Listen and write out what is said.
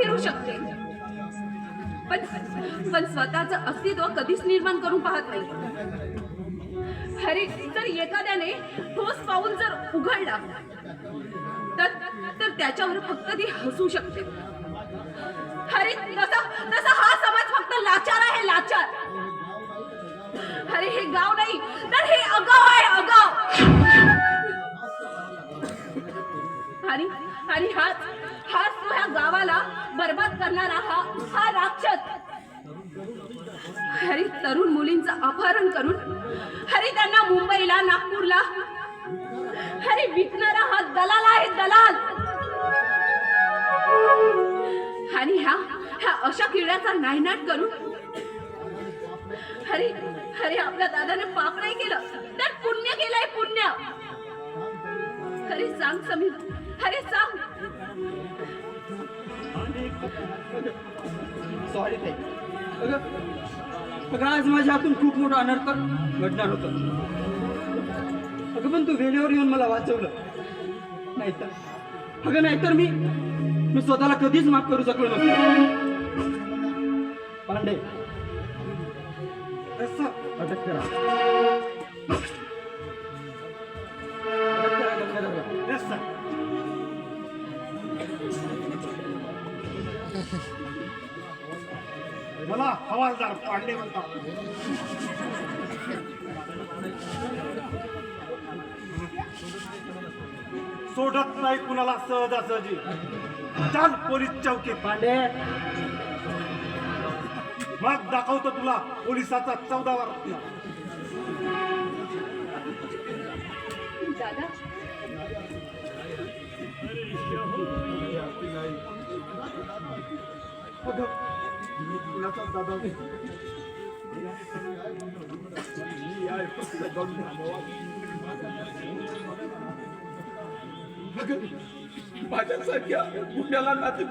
फिरू शकते, पण स्वतःचं अस्तित्व कधीच निर्माण करून पाहत नाही. अरे जर एखाद्याने ठोस पाऊल जर उघडला तर त्याच्यावर फक्त ती हसू शकते. अरे तसा हा समाज फक्त लाचार आहे, लाचार. अरे हे गाव नाही तर हे अगाव आहे, अगाव. आणि हाच तो ह्या गावाला बर्बाद करणारा हा राक्षस. अरे तरुण मुलींचं अपहरण करून अरे त्यांना मुंबईला, नागपूरला अरे विकणारा हा दलाल आहे, दलाल. आणि ह्या अशा किड्याचा नायनाट करून अरे आपल्या दादाने पाप नाही केलं तर पुण्य केलंय, पुण्य. अरे सांग समीर, अरे सांग. सॉरी ताई. अगं आज माझ्या हातून खूप मोठा अनर्थ घडणार होता. अगं पण तू वेळेवर येऊन मला वाचवलं. नाहीतर मी स्वतःला कधीच माफ करू शकलो नसतो. पांडे अटक करा. मला हवालदार पांडे म्हणतात. सोडत नाही कुणाला सहजासहजी. चाल पोलीस चौकीत. पांडे मग दाखवतो तुला पोलिसाचा 14वा रत्न. दादा कुणाचा दादा माझ्यासारख्या पुण्याला नाते